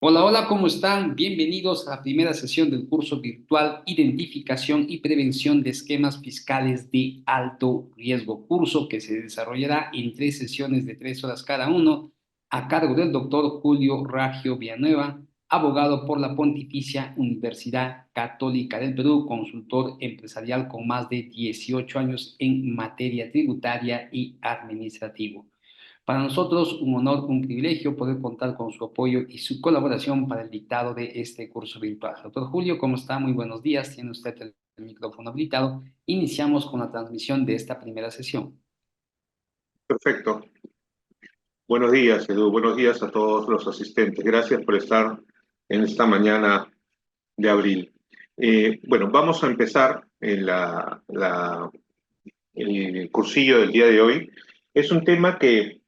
Hola, hola, ¿cómo están? Bienvenidos a la primera sesión del curso virtual Identificación y Prevención de Esquemas Fiscales de Alto Riesgo, curso que se desarrollará en 3 sesiones de 3 horas cada uno, a cargo del doctor Julio Raggio Villanueva, abogado por la Pontificia Universidad Católica del Perú, consultor empresarial con más de 18 años en materia tributaria y administrativo. Para nosotros, un honor, un privilegio poder contar con su apoyo y su colaboración para el dictado de este curso virtual. Doctor Julio, ¿cómo está? Muy buenos días. Tiene usted el micrófono habilitado. Iniciamos con la transmisión de esta primera sesión. Perfecto. Buenos días, Edu. Buenos días a todos los asistentes. Gracias por estar en esta mañana de abril. Bueno, vamos a empezar el cursillo del día de hoy. Es un tema que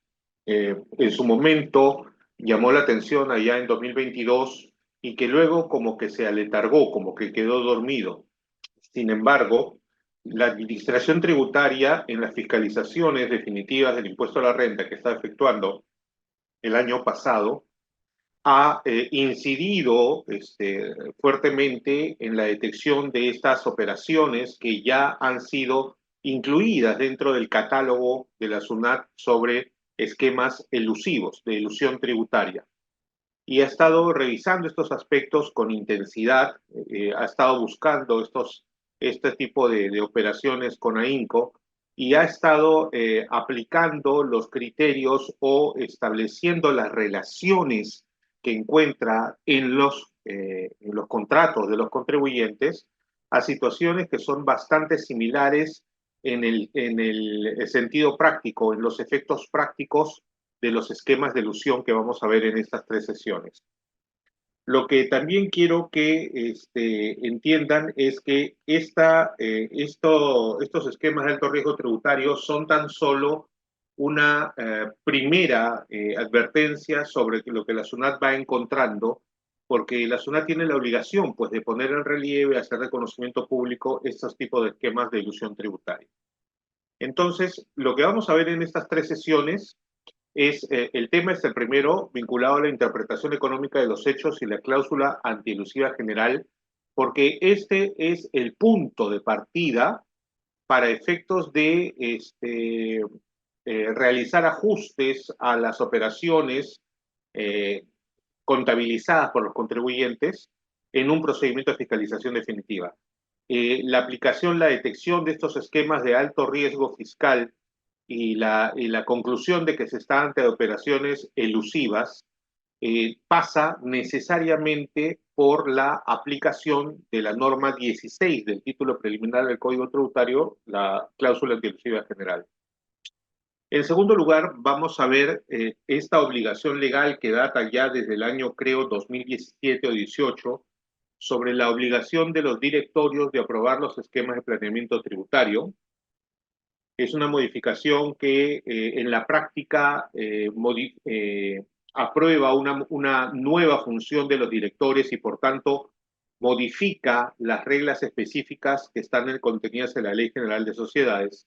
en su momento llamó la atención allá en 2022 y que luego como que se aletargó, como que quedó dormido. Sin embargo, la administración tributaria en las fiscalizaciones definitivas del impuesto a la renta que está efectuando el año pasado ha incidido fuertemente en la detección de estas operaciones que ya han sido incluidas dentro del catálogo de la SUNAT sobre esquemas elusivos de elusión tributaria. Y ha estado revisando estos aspectos con intensidad, ha estado buscando este tipo de operaciones con AINCO y ha estado aplicando los criterios o estableciendo las relaciones que encuentra en los contratos de los contribuyentes a situaciones que son bastante similares en el sentido práctico, en los efectos prácticos de los esquemas de elusión que vamos a ver en estas 3 sesiones. Lo que también quiero que entiendan es que estos esquemas de alto riesgo tributario son tan solo una primera advertencia sobre lo que la SUNAT va encontrando, porque la SUNAT tiene la obligación pues, de poner en relieve, hacer reconocimiento público estos tipos de esquemas de ilusión tributaria. Entonces, lo que vamos a ver en estas 3 sesiones el tema es el primero, vinculado a la interpretación económica de los hechos y la cláusula antielusiva general, porque este es el punto de partida para efectos de realizar ajustes a las operaciones eh, contabilizadas por los contribuyentes en un procedimiento de fiscalización definitiva. La aplicación, la detección de estos esquemas de alto riesgo fiscal y la conclusión de que se está ante operaciones elusivas pasa necesariamente por la aplicación de la norma 16 del título preliminar del Código Tributario, la cláusula antielusiva general. En segundo lugar, vamos a ver esta obligación legal que data ya desde el año, creo, 2017 o 18, sobre la obligación de los directorios de aprobar los esquemas de planeamiento tributario. Es una modificación que en la práctica aprueba una nueva función de los directores y por tanto modifica las reglas específicas que están contenidas en la Ley General de Sociedades.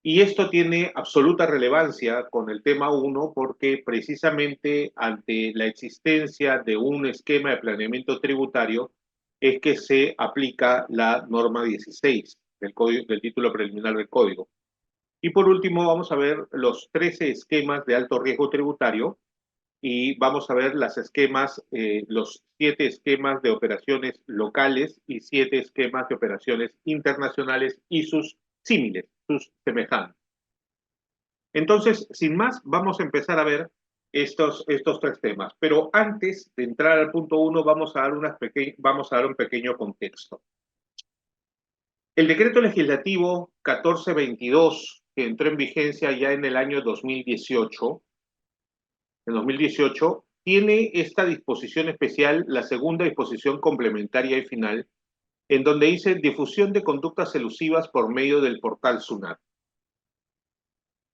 Y esto tiene absoluta relevancia con el tema 1 porque precisamente ante la existencia de un esquema de planeamiento tributario es que se aplica la norma 16 del título preliminar del Código. Y por último, vamos a ver los 13 esquemas de alto riesgo tributario y vamos a ver los 7 esquemas de operaciones locales y 7 esquemas de operaciones internacionales y sus símiles, sus semejantes. Entonces, sin más, vamos a empezar a ver estos 3 temas. Pero antes de entrar al punto 1, vamos a dar un pequeño contexto. El decreto legislativo 1422, que entró en vigencia ya en el año 2018, tiene esta disposición especial, la segunda disposición complementaria y final, en donde dice difusión de conductas elusivas por medio del portal SUNAT,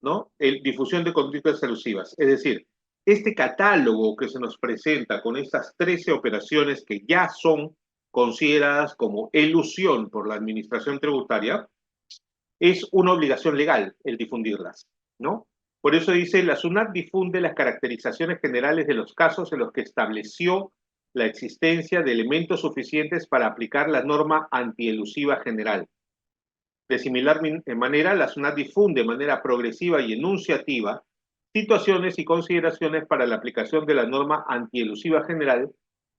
¿no? Difusión de conductas elusivas. Es decir, este catálogo que se nos presenta con estas 13 operaciones que ya son consideradas como elusión por la administración tributaria, es una obligación legal el difundirlas, ¿no? Por eso dice, la SUNAT difunde las caracterizaciones generales de los casos en los que estableció la existencia de elementos suficientes para aplicar la norma antielusiva general. De similar manera, la SUNAT difunde de manera progresiva y enunciativa situaciones y consideraciones para la aplicación de la norma antielusiva general,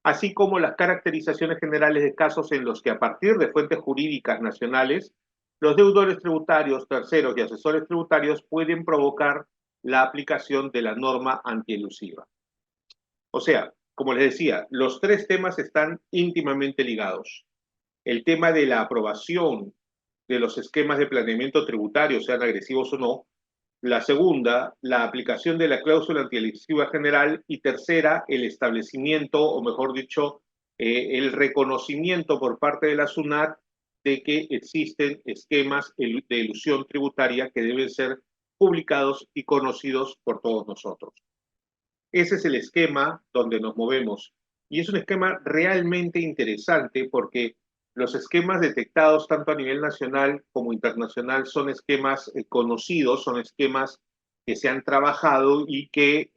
así como las caracterizaciones generales de casos en los que a partir de fuentes jurídicas nacionales, los deudores tributarios, terceros y asesores tributarios pueden provocar la aplicación de la norma antielusiva. O sea, como les decía, los tres temas están íntimamente ligados. El tema de la aprobación de los esquemas de planeamiento tributario, sean agresivos o no. La segunda, la aplicación de la cláusula antielusiva general. Y tercera, el establecimiento, o mejor dicho, el reconocimiento por parte de la SUNAT de que existen esquemas de elusión tributaria que deben ser publicados y conocidos por todos nosotros. Ese es el esquema donde nos movemos. Y es un esquema realmente interesante porque los esquemas detectados tanto a nivel nacional como internacional son esquemas conocidos, son esquemas que se han trabajado y que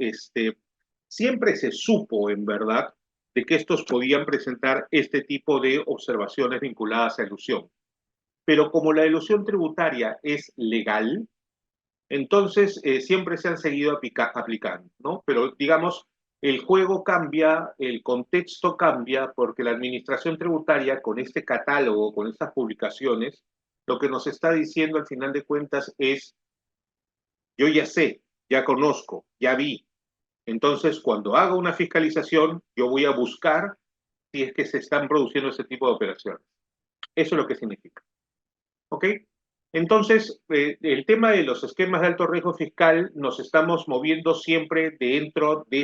siempre se supo, en verdad, de que estos podían presentar este tipo de observaciones vinculadas a elusión. Pero como la elusión tributaria es legal, entonces siempre se han seguido aplicando, ¿no? Pero digamos, el juego cambia, el contexto cambia, porque la administración tributaria con este catálogo, con estas publicaciones, lo que nos está diciendo al final de cuentas es, yo ya sé, ya conozco, ya vi. Entonces, cuando haga una fiscalización, yo voy a buscar si es que se están produciendo ese tipo de operaciones. Eso es lo que significa. ¿Ok? Entonces, el tema de los esquemas de alto riesgo fiscal, nos estamos moviendo siempre dentro de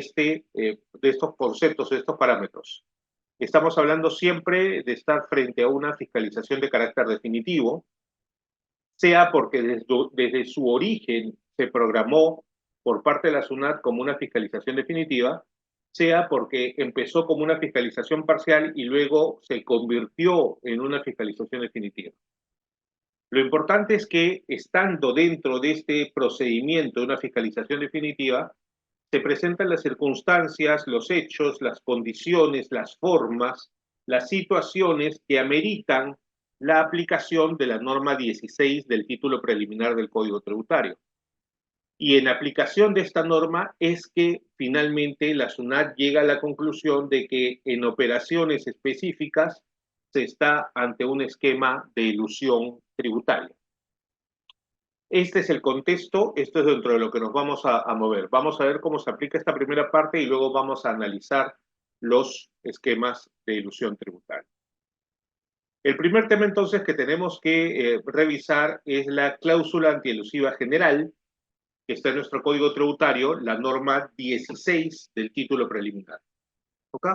estos conceptos, de estos parámetros. Estamos hablando siempre de estar frente a una fiscalización de carácter definitivo, sea porque desde su origen se programó por parte de la SUNAT como una fiscalización definitiva, sea porque empezó como una fiscalización parcial y luego se convirtió en una fiscalización definitiva. Lo importante es que, estando dentro de este procedimiento de una fiscalización definitiva, se presentan las circunstancias, los hechos, las condiciones, las formas, las situaciones que ameritan la aplicación de la norma 16 del título preliminar del Código Tributario. Y en aplicación de esta norma es que finalmente la SUNAT llega a la conclusión de que en operaciones específicas se está ante un esquema de elusión tributaria. Este es el contexto, esto es dentro de lo que nos vamos a mover. Vamos a ver cómo se aplica esta primera parte y luego vamos a analizar los esquemas de elusión tributaria. El primer tema entonces que tenemos que revisar es la cláusula antielusiva general, que está en nuestro Código Tributario, la norma 16 del título preliminar. ¿Ok?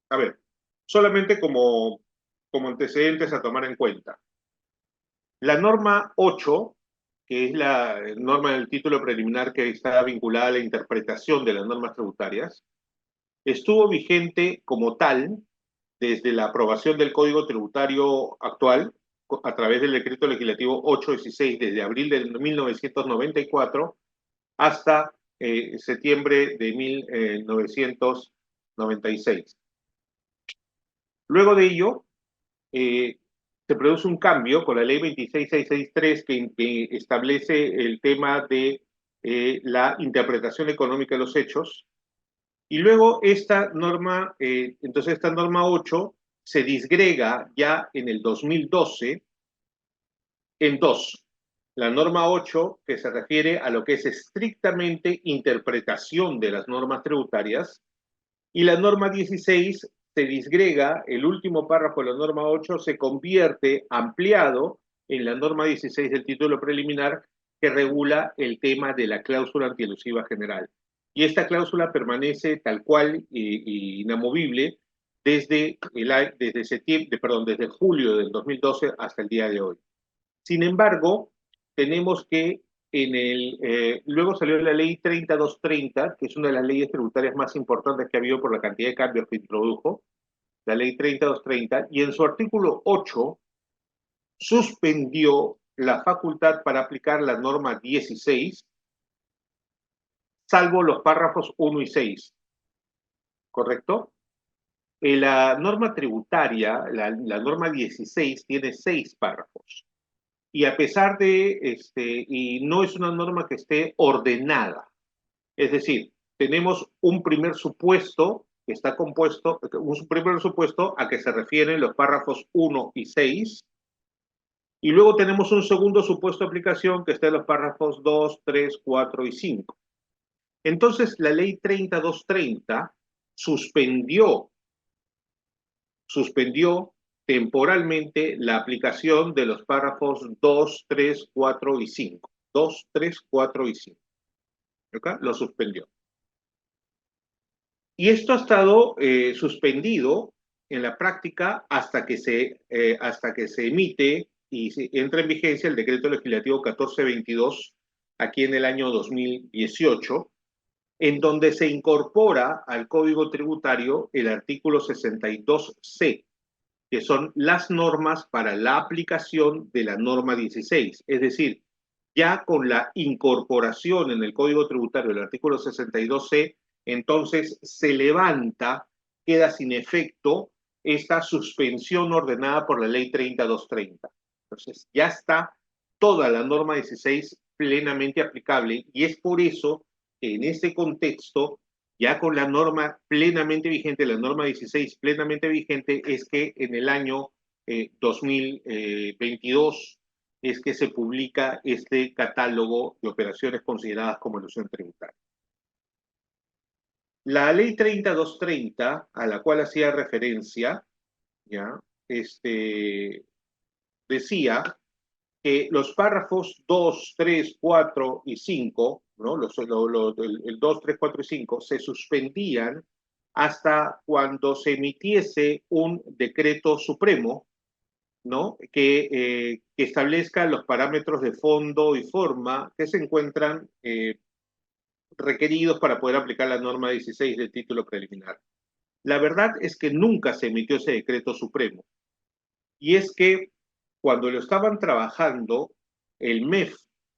A ver, solamente como antecedentes a tomar en cuenta. La norma 8, que es la norma del título preliminar que está vinculada a la interpretación de las normas tributarias, estuvo vigente como tal desde la aprobación del Código Tributario actual, a través del Decreto Legislativo 816, desde abril de 1994 hasta septiembre de 1996. Luego de ello, se produce un cambio con la ley 26663 que establece el tema de la interpretación económica de los hechos. Y luego esta norma, entonces esta norma 8 se disgrega ya en el 2012 en dos. La norma 8, que se refiere a lo que es estrictamente interpretación de las normas tributarias, y la norma 16 se disgrega, el último párrafo de la norma 8 se convierte ampliado en la norma 16 del título preliminar que regula el tema de la cláusula antielusiva general. Y esta cláusula permanece tal cual y inamovible desde julio del 2012 hasta el día de hoy. Sin embargo, tenemos que luego salió la ley 30230, que es una de las leyes tributarias más importantes que ha habido por la cantidad de cambios que introdujo, la ley 30230, y en su artículo 8 suspendió la facultad para aplicar la norma 16 salvo los párrafos 1 y 6, ¿correcto? La norma tributaria, la norma 16, tiene 6 párrafos. Y a pesar de, y no es una norma que esté ordenada. Es decir, tenemos un primer supuesto que está compuesto, un primer supuesto a que se refieren los párrafos 1 y 6, y luego tenemos un segundo supuesto de aplicación que está en los párrafos 2, 3, 4 y 5. Entonces, la ley 30230 suspendió temporalmente la aplicación de los párrafos 2, 3, 4 y 5. 2, 3, 4 y 5. ¿Okay? Lo suspendió. Y esto ha estado suspendido en la práctica hasta que se emite y entra en vigencia el decreto legislativo 1422 aquí en el año 2018, en donde se incorpora al Código Tributario el artículo 62C, que son las normas para la aplicación de la norma 16. Es decir, ya con la incorporación en el Código Tributario del artículo 62C, entonces se levanta, queda sin efecto esta suspensión ordenada por la ley 30230. Entonces ya está toda la norma 16 plenamente aplicable, y es por eso que en este contexto, ya con la norma plenamente vigente, la norma 16 plenamente vigente, es que en el año 2022 es que se publica este catálogo de operaciones consideradas como elusión tributaria. La ley 30230, a la cual hacía referencia, ¿ya? Decía que los párrafos 2, 3, 4 y 5, ¿no? El 2, 3, 4 y 5 se suspendían hasta cuando se emitiese un decreto supremo, ¿no? Que establezca los parámetros de fondo y forma que se encuentran requeridos para poder aplicar la norma 16 del título preliminar. La verdad es que nunca se emitió ese decreto supremo. Y es que cuando lo estaban trabajando, el MEF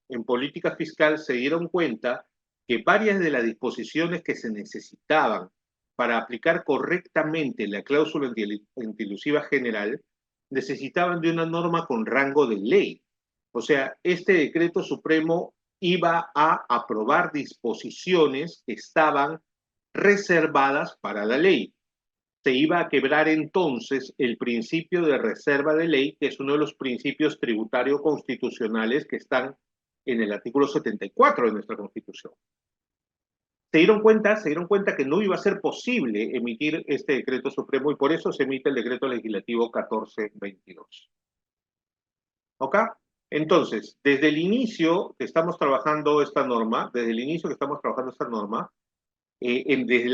en política fiscal se dieron cuenta que varias de las disposiciones que se necesitaban para aplicar correctamente la cláusula antielusiva general necesitaban de una norma con rango de ley. O sea, este decreto supremo iba a aprobar disposiciones que estaban reservadas para la ley. Se iba a quebrar entonces el principio de reserva de ley, que es uno de los principios tributarios constitucionales que están en el artículo 74 de nuestra Constitución. Se dieron cuenta que no iba a ser posible emitir este decreto supremo, y por eso se emite el decreto legislativo 1422. ¿Ok? Entonces, desde el inicio que estamos trabajando esta norma, desde el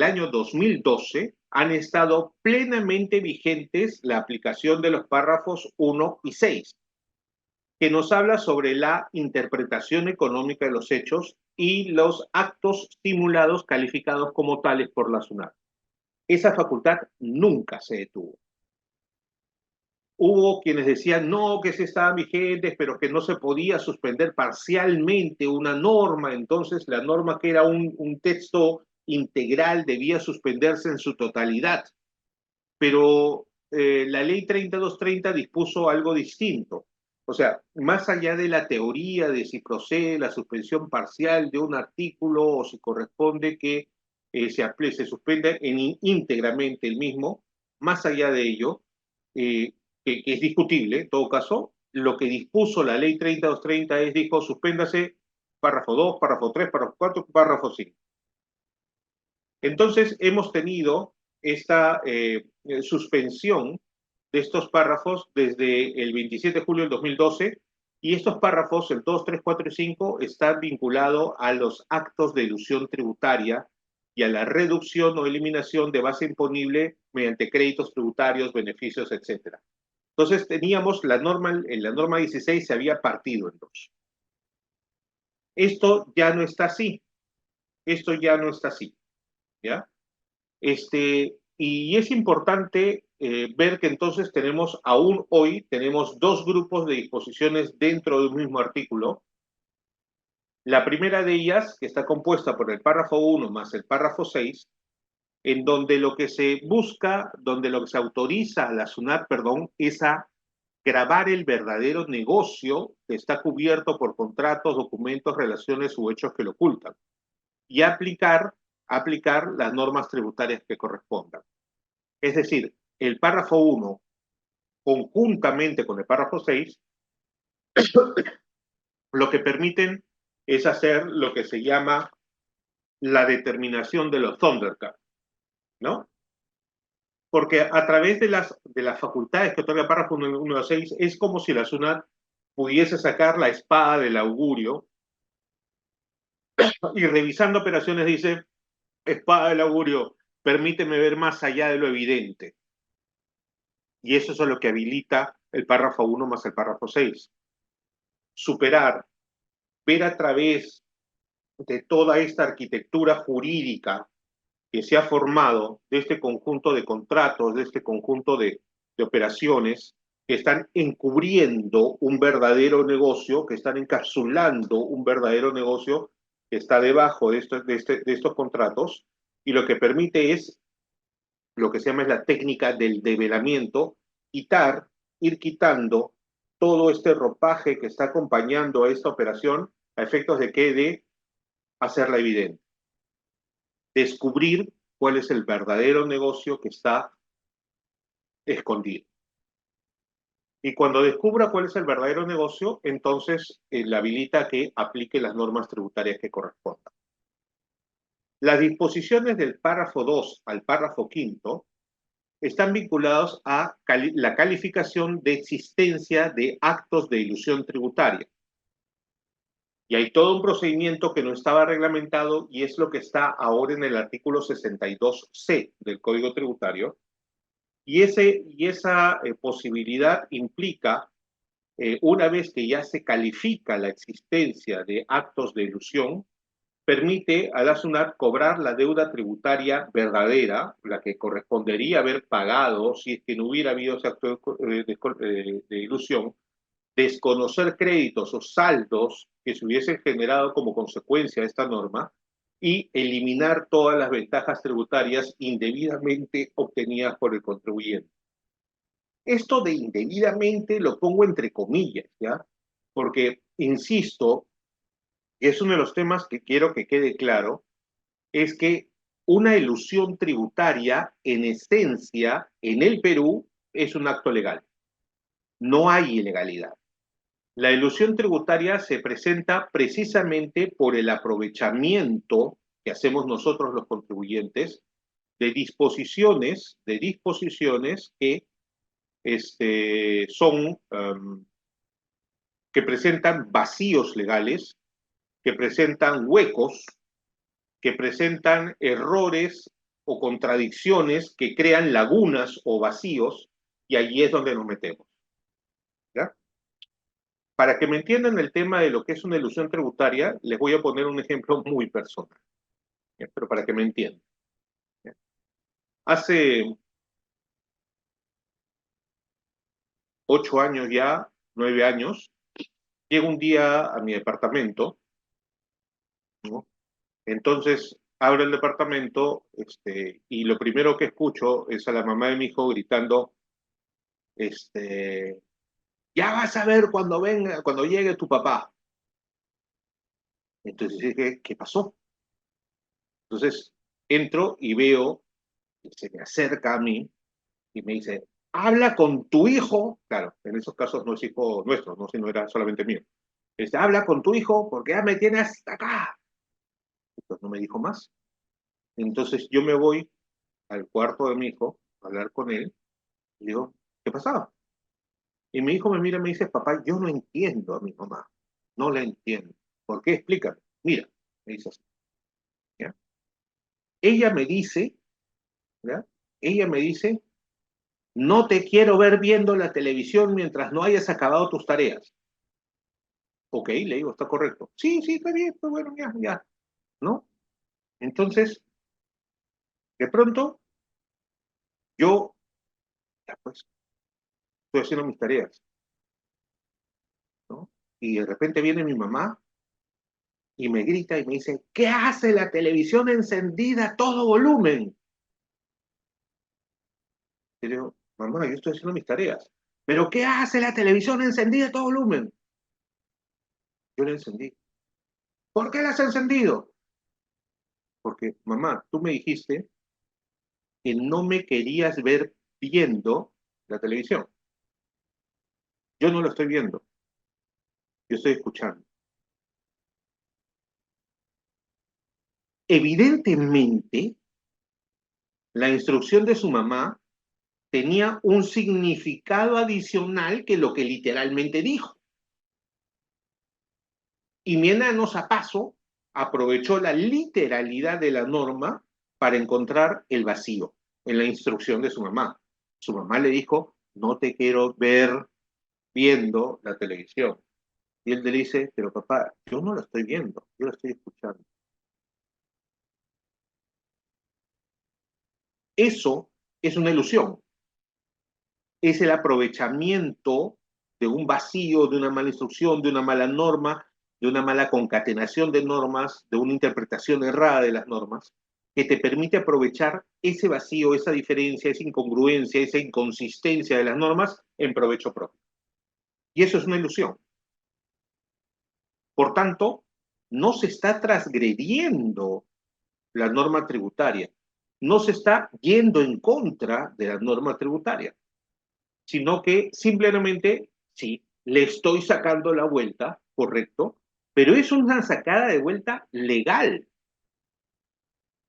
año 2012, han estado plenamente vigentes la aplicación de los párrafos 1 y 6, que nos habla sobre la interpretación económica de los hechos y los actos simulados calificados como tales por la SUNAT. Esa facultad nunca se detuvo. Hubo quienes decían no, que sí estaban vigentes, pero que no se podía suspender parcialmente una norma. Entonces la norma, que era un texto integral, debía suspenderse en su totalidad. Pero la ley 3230 dispuso algo distinto. O sea, más allá de la teoría de si procede la suspensión parcial de un artículo o si corresponde que se suspenda íntegramente el mismo, más allá de ello, que es discutible en todo caso, lo que dispuso la ley 3230 es, dijo, suspéndase párrafo 2, párrafo 3, párrafo 4, párrafo 5. Entonces hemos tenido esta suspensión de estos párrafos desde el 27 de julio del 2012, y estos párrafos, el 2, 3, 4 y 5, están vinculados a los actos de elusión tributaria y a la reducción o eliminación de base imponible mediante créditos tributarios, beneficios, etc. Entonces teníamos la norma 16 se había partido en dos. Esto ya no está así. ¿Ya? Y es importante ver que entonces aún hoy tenemos dos grupos de disposiciones dentro de un mismo artículo, La primera de ellas, que está compuesta por el párrafo 1 más el párrafo 6, en donde lo que se busca, donde lo que se autoriza a la SUNAT, perdón, es a grabar el verdadero negocio que está cubierto por contratos, documentos, relaciones u hechos que lo ocultan y aplicar las normas tributarias que correspondan. Es decir, el párrafo 1, conjuntamente con el párrafo 6, lo que permiten es hacer lo que se llama la determinación de los Thundercats, ¿no? Porque a través de las facultades que otorga el párrafo 1 a 6, es como si la SUNAT pudiese sacar la espada del augurio y revisando operaciones dice, espada del augurio, permíteme ver más allá de lo evidente. Y eso es lo que habilita el párrafo 1 más el párrafo 6. Superar, ver a través de toda esta arquitectura jurídica que se ha formado de este conjunto de contratos, de este conjunto de operaciones que están encubriendo un verdadero negocio, que están encapsulando un verdadero negocio que está debajo de estos contratos, y lo que permite es lo que se llama es la técnica del develamiento, ir quitando todo este ropaje que está acompañando a esta operación a efectos de que de hacerla evidente, descubrir cuál es el verdadero negocio que está escondido. Y cuando descubra cuál es el verdadero negocio, entonces le habilita que aplique las normas tributarias que correspondan. Las disposiciones del párrafo 2 al párrafo 5 están vinculados a la calificación de existencia de actos de ilusión tributaria. Y hay todo un procedimiento que no estaba reglamentado y es lo que está ahora en el artículo 62C del Código Tributario. Y esa posibilidad implica, una vez que ya se califica la existencia de actos de ilusión, permite a la SUNAT cobrar la deuda tributaria verdadera, la que correspondería haber pagado si es que no hubiera habido ese acto de ilusión, desconocer créditos o saldos que se hubiesen generado como consecuencia de esta norma y eliminar todas las ventajas tributarias indebidamente obtenidas por el contribuyente. Esto de indebidamente lo pongo entre comillas, ¿ya? Porque, insisto, y es uno de los temas que quiero que quede claro, es que una elusión tributaria, en esencia, en el Perú, es un acto legal. No hay ilegalidad. La elusión tributaria se presenta precisamente por el aprovechamiento que hacemos nosotros los contribuyentes de disposiciones que son, que presentan vacíos legales, que presentan huecos, que presentan errores o contradicciones que crean lagunas o vacíos, y allí es donde nos metemos. ¿Ya? Para que me entiendan el tema de lo que es una ilusión tributaria, les voy a poner un ejemplo muy personal, ¿ya? Pero para que me entiendan. ¿Ya? Hace 8 años ya, 9 años, llego un día a mi departamento, ¿no? Entonces abro el departamento y lo primero que escucho es a la mamá de mi hijo gritando, este, ya vas a ver cuando venga, cuando llegue tu papá. Entonces dije, ¿qué pasó? Entonces entro y veo que se me acerca a mí y me dice, habla con tu hijo. Claro, en esos casos no es hijo nuestro, no, sino era solamente mío. Habla con tu hijo porque ya me tiene hasta acá. Entonces no me dijo más. Entonces yo me voy al cuarto de mi hijo a hablar con él y digo, ¿qué pasaba? Y mi hijo me mira y me dice, papá, yo no entiendo a mi mamá. No la entiendo. ¿Por qué? Explícame. Mira, me dice así. ¿Ya? Ella me dice, ¿ya? Ella me dice, no te quiero ver viendo la televisión mientras no hayas acabado tus tareas. Ok, le digo, está correcto. Sí, sí, está bien, pues bueno, ya, ya. ¿No? Entonces, de pronto, yo, ya pues, estoy haciendo mis tareas, ¿no? Y de repente viene mi mamá y me grita y me dice, ¿qué hace la televisión encendida a todo volumen? Y le digo, mamá, yo estoy haciendo mis tareas. ¿Pero qué hace la televisión encendida a todo volumen? Yo la encendí. ¿Por qué la has encendido? Porque, mamá, tú me dijiste que no me querías ver viendo la televisión. Yo no lo estoy viendo, yo estoy escuchando. Evidentemente, la instrucción de su mamá tenía un significado adicional que lo que literalmente dijo. Y mi enano Zapazo aprovechó la literalidad de la norma para encontrar el vacío en la instrucción de su mamá. Su mamá le dijo, no te quiero ver viendo la televisión. Y él le dice, pero papá, yo no lo estoy viendo, yo lo estoy escuchando. Eso es una ilusión, es el aprovechamiento de un vacío, de una mala instrucción, de una mala norma, de una mala concatenación de normas, de una interpretación errada de las normas, que te permite aprovechar ese vacío, esa diferencia, esa incongruencia, esa inconsistencia de las normas en provecho propio. Y eso es una ilusión. Por tanto, no se está transgrediendo la norma tributaria, no se está yendo en contra de la norma tributaria, sino que simplemente, sí, le estoy sacando la vuelta, correcto, pero es una sacada de vuelta legal.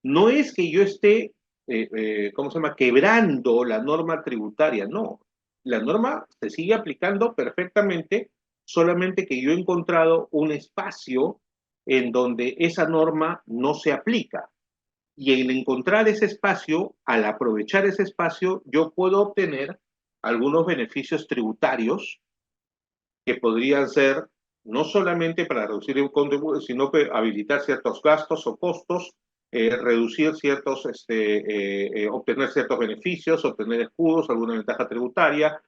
No es que yo esté, ¿cómo se llama?, quebrando la norma tributaria, no. La norma se sigue aplicando perfectamente, solamente que yo he encontrado un espacio en donde esa norma no se aplica. Y en encontrar ese espacio, al aprovechar ese espacio, yo puedo obtener algunos beneficios tributarios que podrían ser no solamente para reducir el contributo, sino que habilitar ciertos gastos o costos, reducir ciertos, obtener ciertos beneficios, obtener escudos, alguna ventaja tributaria,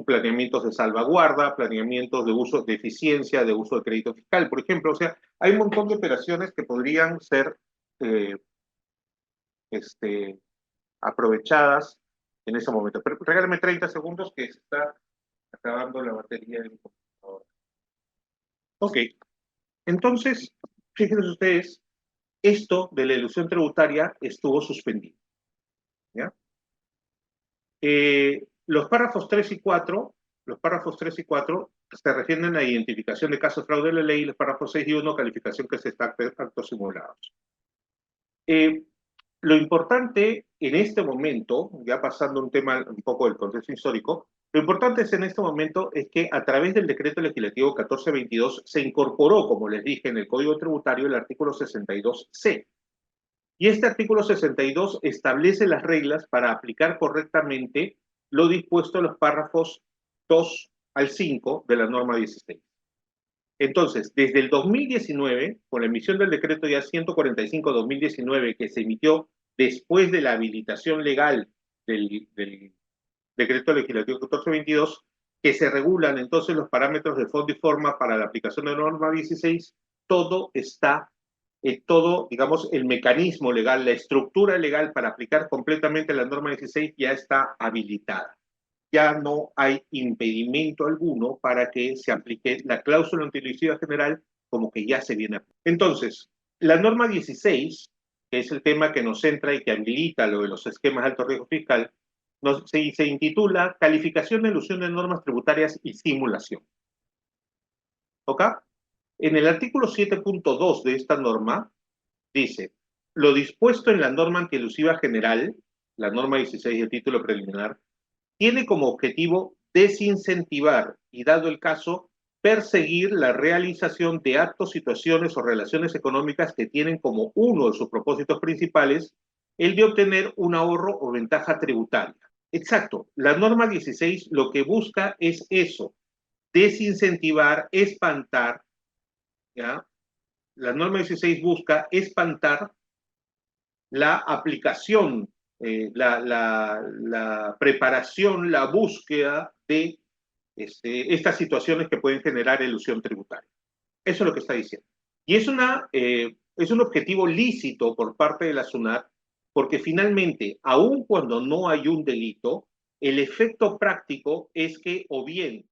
planeamientos de salvaguarda, planeamientos de uso de eficiencia, de uso de crédito fiscal, por ejemplo. O sea, hay un montón de operaciones que podrían ser eh, este, aprovechadas en ese momento. Pero regálame 30 segundos que se está acabando la batería de mi computadora. Ok, entonces, fíjense ustedes, esto de la ilusión tributaria estuvo suspendido. ¿Ya? Los párrafos 3 y 4, los párrafos 3 y 4 se refieren a la identificación de casos de fraude de la ley, y los párrafos 6 y 1, calificación que se está actos simulados. Lo importante en este momento, ya pasando un tema un poco del contexto histórico, lo importante en este momento es que a través del decreto legislativo 1422 se incorporó, como les dije, en el Código Tributario el artículo 62C. Y este artículo 62 establece las reglas para aplicar correctamente lo dispuesto en los párrafos 2 al 5 de la norma 16. Entonces, desde el 2019, con la emisión del decreto ya 145-2019, que se emitió después de la habilitación legal del decreto legislativo 1422, que se regulan entonces los parámetros de fondo y forma para la aplicación de la norma 16, todo está, todo, digamos, el mecanismo legal, la estructura legal para aplicar completamente la norma 16 ya está habilitada. Ya no hay impedimento alguno para que se aplique la cláusula antielusiva general como que ya se viene. Entonces, la norma 16, que es el tema que nos centra y que habilita lo de los esquemas de alto riesgo fiscal, se intitula Calificación de ilusión de normas tributarias y simulación. ¿Ok? En el artículo 7.2 de esta norma dice, lo dispuesto en la norma antielusiva general, la norma 16 de título preliminar, tiene como objetivo desincentivar y, dado el caso, perseguir la realización de actos, situaciones o relaciones económicas que tienen como uno de sus propósitos principales el de obtener un ahorro o ventaja tributaria. Exacto, la norma 16 lo que busca es eso, desincentivar, espantar, ¿ya? La norma 16 busca espantar la aplicación, la preparación, la búsqueda de estas situaciones que pueden generar elusión tributaria. Eso es lo que está diciendo. Y es un objetivo lícito por parte de la SUNAT, porque finalmente, aun cuando no hay un delito, el efecto práctico es que o bien